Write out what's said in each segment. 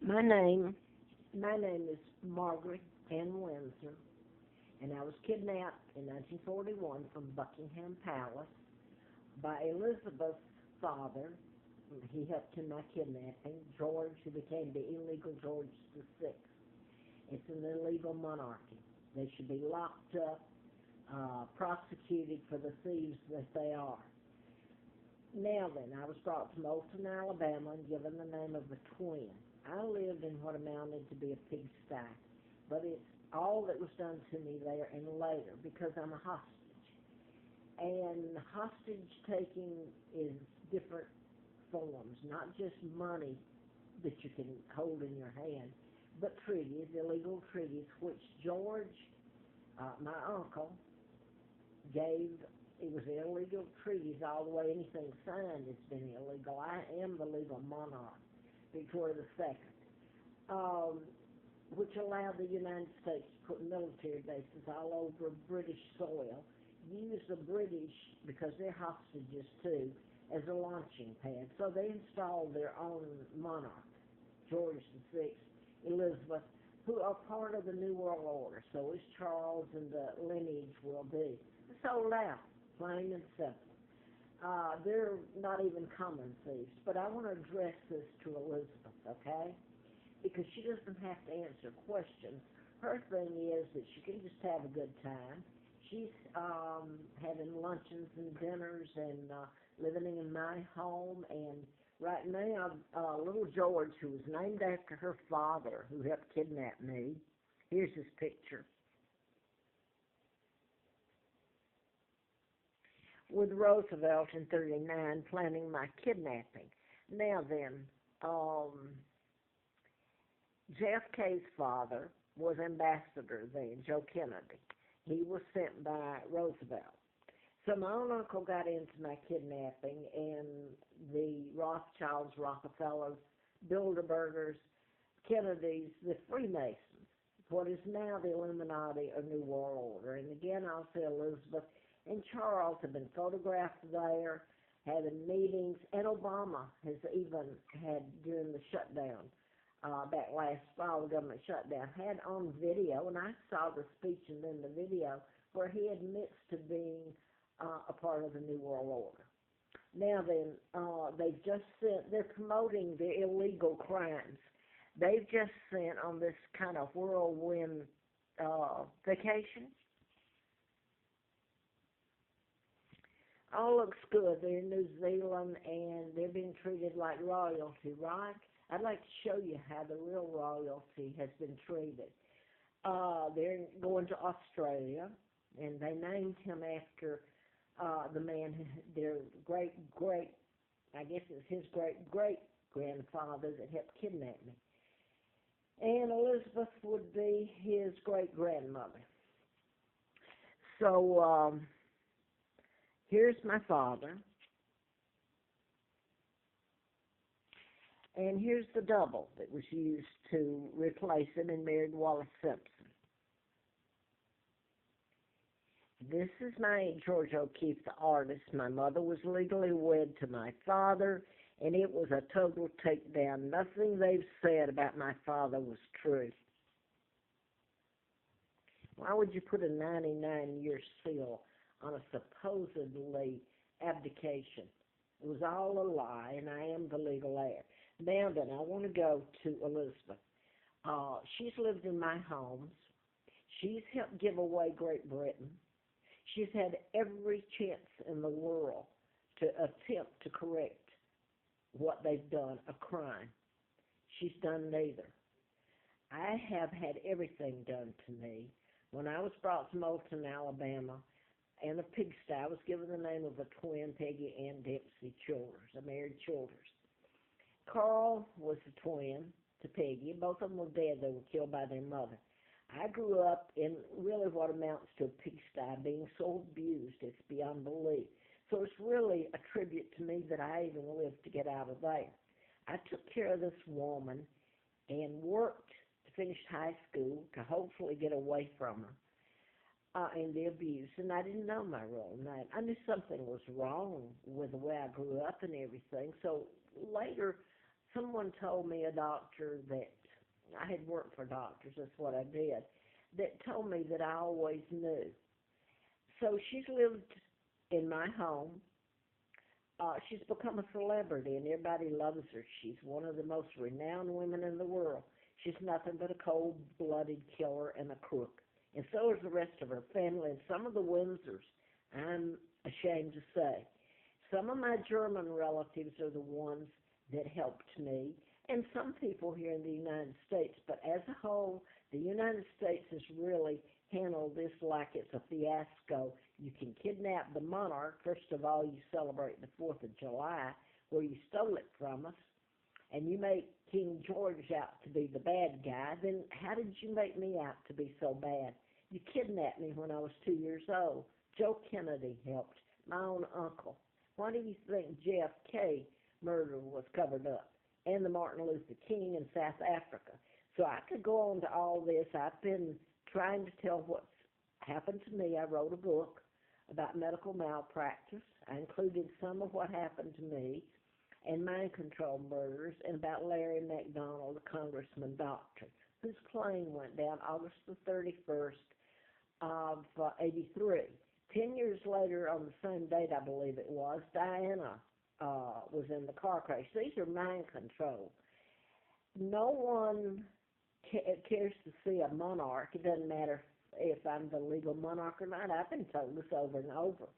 My name, my name is Margaret Ann Windsor, and I was kidnapped in 1941 from Buckingham Palace by Elizabeth's father. He helped in my kidnapping, George, who became the illegal George VI. It's an illegal monarchy. They should be locked up, prosecuted for the thieves that they are. Now then, I was brought to Moulton, Alabama, and given the name of a twin. I lived in what amounted to be a pigsty, but it's all that was done to me there and later because I'm a hostage. And hostage taking is different forms, not just money that you can hold in your hand, but treaties, illegal treaties, which George, my uncle, gave. It was illegal treaties all the way. Anything signed has been illegal. I am the legal monarch, Victoria II, which allowed the United States to put military bases all over British soil, use the British, because they're hostages too, as a launching pad. So they installed their own monarch, George VI, Elizabeth, who are part of the New World Order. So is Charles, and the lineage will be. Sold out, plain and simple. They're not even common thieves. But I want to address this to Elizabeth, okay? Because she doesn't have to answer questions. Her thing is that she can just have a good time. She's having luncheons and dinners and living in my home. And right now, little George, who was named after her father, who helped kidnap me, here's his picture, with Roosevelt in '39 planning my kidnapping. Now then, JFK's father was ambassador then, Joe Kennedy. He was sent by Roosevelt. So my own uncle got into my kidnapping, and the Rothschilds, Rockefellers, Bilderbergers, Kennedys, the Freemasons, what is now the Illuminati or New World Order. And again, I'll say Elizabeth and Charles have been photographed there, having meetings, and Obama has even had, during the shutdown, back last fall, the government shutdown, had on video, and I saw the speech and then the video, where he admits to being a part of the New World Order. Now then, they've just sent, they're promoting their illegal crimes. They've just sent on this kind of whirlwind vacation. All looks good. They're in New Zealand, and they're being treated like royalty, right? I'd like to show you how the real royalty has been treated. They're going to Australia, and they named him after the man, their great-great, I guess it's his great-great-grandfather that helped kidnap me. And Elizabeth would be his great-grandmother. So, here's my father, and here's the double that was used to replace him and married Wallace Simpson. This is my Aunt George O'Keeffe, the artist. My mother was legally wed to my father, and it was a total takedown. Nothing they've said about my father was true. Why would you put a 99-year seal on a supposedly abdication? It was all a lie, and I am the legal heir. Now then, I want to go to Elizabeth. She's lived in my homes. She's helped give away Great Britain. She's had every chance in the world to attempt to correct what they've done, a crime. She's done neither. I have had everything done to me. When I was brought to Moulton, Alabama, and a pigsty, I was given the name of a twin, Peggy Ann Dempsey Childers, a married Childers. Carl was a twin to Peggy. Both of them were dead. They were killed by their mother. I grew up in really what amounts to a pigsty, being so abused it's beyond belief. So it's really a tribute to me that I even lived to get out of there. I took care of this woman and worked to finish high school to hopefully get away from her. And the abuse, and I didn't know my real name. I knew something was wrong with the way I grew up and everything. So later, Someone told me, a doctor, that I had worked for doctors, that's what I did, that told me that I always knew. So she's lived in my home. She's become a celebrity, and everybody loves her. She's one of the most renowned women in the world. She's nothing but a cold-blooded killer and a crook. And so is the rest of her family and some of the Windsors, I'm ashamed to say. Some of my German relatives are the ones that helped me, and some people here in the United States. But as a whole, the United States has really handled this like it's a fiasco. You can kidnap the monarch. First of all, you celebrate the 4th of July, where you stole it from us, and you make King George out to be the bad guy. Then how did you make me out to be so bad? You kidnapped me when I was 2 years old. Joe Kennedy helped, my own uncle. Why do you think JFK murder was covered up? And the Martin Luther King in South Africa. So I could go on to all this. I've been trying to tell what's happened to me. I wrote a book about medical malpractice. I included some of what happened to me and mind control murders, and about Larry McDonald, the congressman doctor, whose plane went down August the 31st of 83. 10 years later, on the same date, I believe it was, Diana was in the car crash. These are mind control. No one cares to see a monarch. It doesn't matter if I'm the legal monarch or not. I've been told this over and over.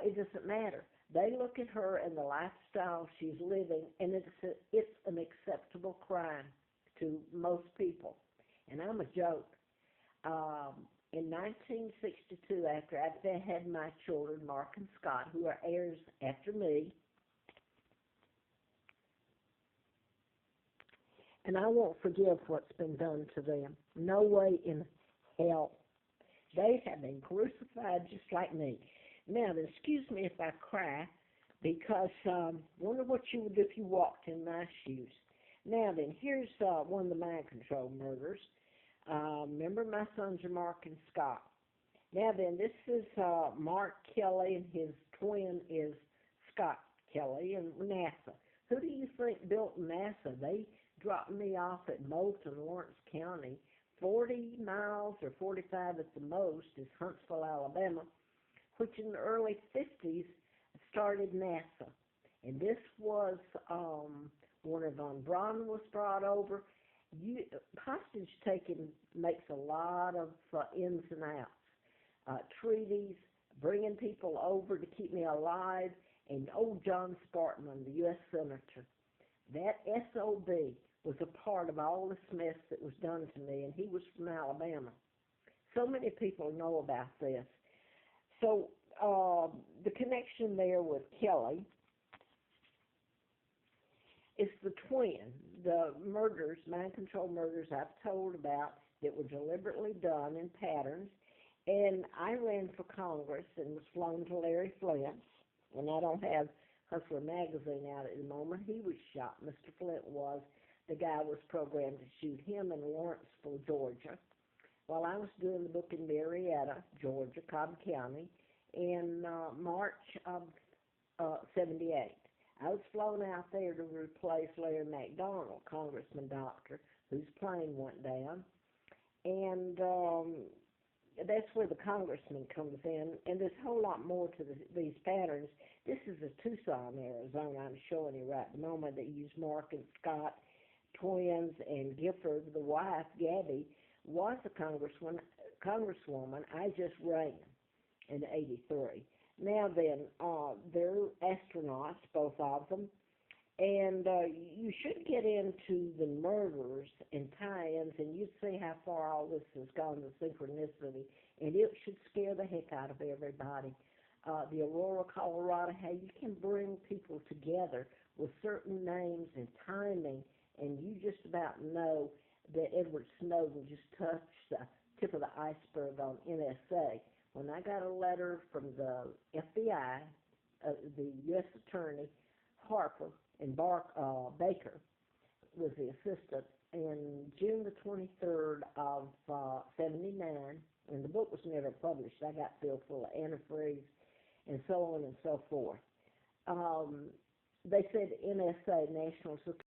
It doesn't matter. They look at her and the lifestyle she's living, and it's an acceptable crime to most people. And I'm a joke. In 1962, after I had my children, Mark and Scott, who are heirs after me, and I won't forgive what's been done to them. No way in hell. They have been crucified just like me. Now, then, excuse me if I cry, because wonder what you would do if you walked in my shoes. Now, then, here's one of the mind control murders. Remember, my sons are Mark and Scott. Now, then, this is Mark Kelly, and his twin is Scott Kelly, and NASA. Who do you think built NASA? They dropped me off at Moulton, Lawrence County. 40 miles or 45 at the most is Huntsville, Alabama, which in the early 50s started NASA. And this was Warner von Braun was brought over. Hostage taking makes a lot of ins and outs. Treaties, bringing people over to keep me alive, and old John Spartman, the U.S. Senator. That SOB was a part of all this mess that was done to me, and he was from Alabama. So many people know about this. So the connection there with Kelly is the twin. The murders, mind control murders I've told about that were deliberately done in patterns. And I ran for Congress and was flown to Larry Flint's. And I don't have Hustler magazine out at the moment. He was shot. Mr. Flint was. The guy was programmed to shoot him in Lawrenceville, Georgia, while I was doing the book in Marietta, Georgia, Cobb County, in March of 78. I was flown out there to replace Larry McDonald, congressman doctor, whose plane went down. And that's where the congressman comes in. And there's a whole lot more to these patterns. This is a Tucson, Arizona, I'm showing you right at the moment. They use Mark and Scott, twins, and Gifford, the wife, Gabby, was a congresswoman. I just ran in '83. Now then, they're astronauts, both of them, and you should get into the murders and tie-ins, and you'd see how far all this has gone, the synchronicity, and it should scare the heck out of everybody. The Aurora, Colorado, how you can bring people together with certain names and timing, and you just about know that Edward Snowden just touched the tip of the iceberg on NSA. When I got a letter from the FBI, the U.S. Attorney, Harper, and Baker was the assistant, in June the 23rd of 79, and the book was never published. I got filled full of antifreeze and so on and so forth. They said NSA, National Security